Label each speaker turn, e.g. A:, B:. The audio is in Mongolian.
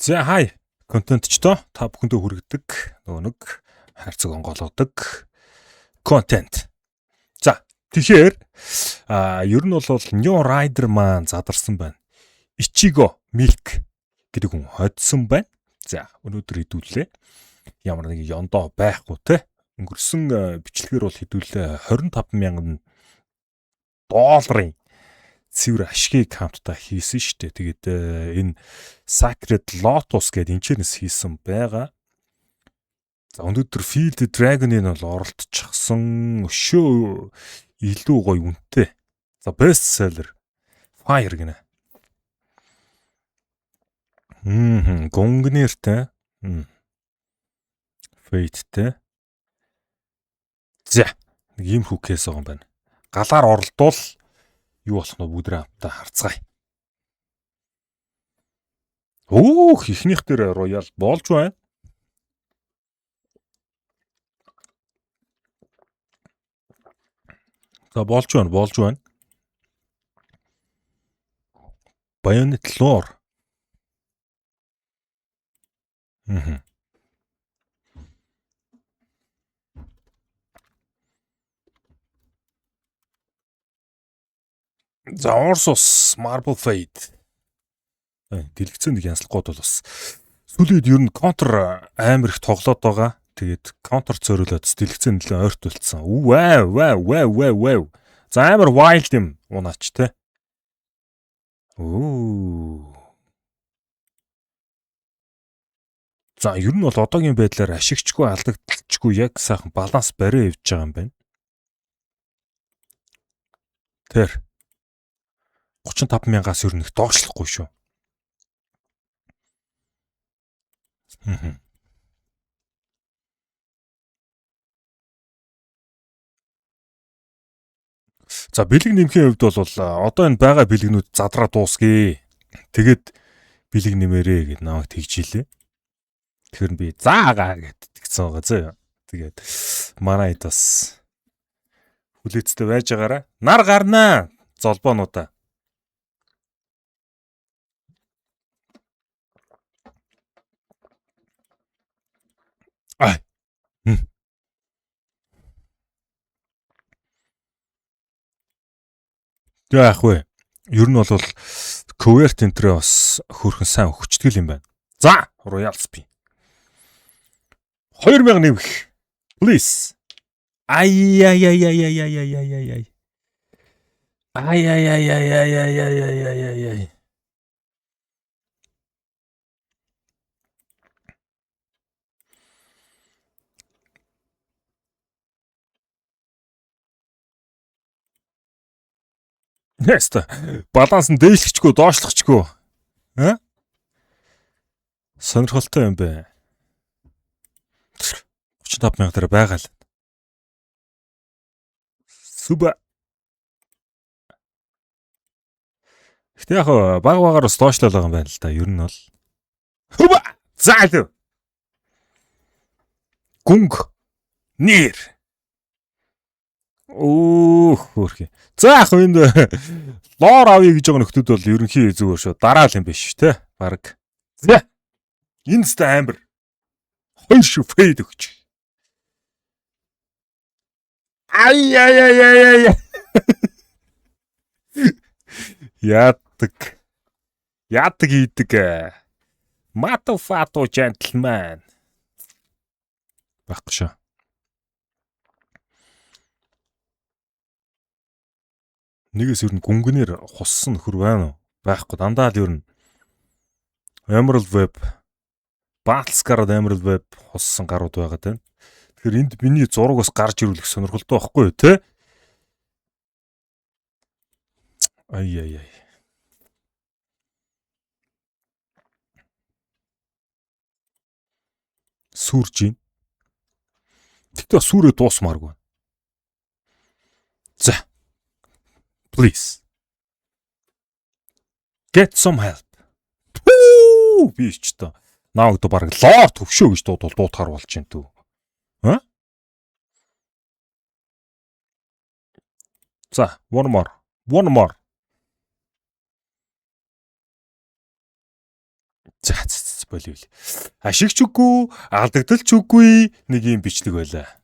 A: За хай контентчдоо та бүхэндээ хүргэдэг нөгөө нэг хайрцаг онгоолгодог контент. За тэгэхээр ер нь бол New Rider маань задарсан байна. Ichigo Milk гэдэг хүн хоцсон байна. За өнөөдөр хэдүүлээ. Ямар нэг ёндоо байхгүй те. Өнгөрсөн бичлэгээр бол хэдүүлээ $25,000 цэвэр ашигыг хамтдаа хийсэн шүү дээ. Тэгээд энэ Sacred Lotus гэдэг энэчнээс хийсэн байгаа. За өнөөдөр Field Dragon-ын бол оролцчихсан өшөө илүү гоё үнэтэй. За best seller Fire гэнэ. Гонгнертэй. Fate-тэй. За нэг юм хүүкээс байгаа юм байна. Галаар оролдвол юу болох нь бүгдрээ хамтаа харцгаая. Ихнийх дээр Royal болж байна. За болж байна. Bayonet Lore. За Ursus Marble Fade. Дэлгэцэн нэг янзлахгүйд бол бас сүүлийн ер нь контр амар их тоглоод байгаа. Тэгээд контр цөөрөлөд дэлгэцэн нэлээд ойрт болцсон. Вау. За амар wild юм унаач те. За ер нь бол одоогийн байдлаар ашигчгүй алдагдчихгүй яг сайхан баланс бариа явж байгаа юм байна. Тэр 35,000-аас ер нь их доошлохгүй шүү. За бэлэг нэмхийн хувьд бол одоо энэ байгаа бэлгнүүд задраа дуусгая. Тэгээд бэлэг нэмээрээ гэд намайг тэгж илээ. Тэгэхээр би заагаа гэд тэгсэн байгаа зөө. Тэгээд манай хэд бас хүлээцтэй байж байгаараа нар гарнаа золбоонуудаа. Яах вэ? Ер нь бол Covert энтрээ бас хөрхэн сайн өгчдөг юм байна. За, Royal Spin. 2,000 нэмэх. Please. Ай. Яста. Баланс нь дээшлэхчгүй, доошлохчгүй. Сонирхолтой юм бэ. 35,000 дээр байгаа л. Сүбэ. Гэтэ яг баг бас доошлол байгаа юм байна л да. Ер нь бол. Хүбэ. Заалуу. Гүнг. Нэр. Хөрхи. За яг энд лор авъя гэж байгаа нөхдүүд бол ерөнхий зүгээр шүү. Дараа л юм биш те. Бараг. За. Инста амбер. Хоёр шүү фейд өгч. Ай. Яадаг хийдэг. Матофато gentleman. Багш. Нэгээс ер нь гүнгнээр хуссан нөхөр байна уу? Байхгүй дандаа л ер нь Emerald Web, Battlescar Emerald Web хуссан гарууд байгаа тань. Тэгэхээр энд миний зураг бас гарч ирүүлэх сонирхолтой байхгүй юу те? Ай. Сүрж ийн. Тэгтээ сүрээ дуусмааргүй. За. Please. Get some help. Би ч та. Нааг доо баг лоор төвшөө гэж дуутахаар болж байна түү. За, one more. За, болив. Ашигч үгүй, алдагдalч үгүй нэг юм бичдэг байлаа.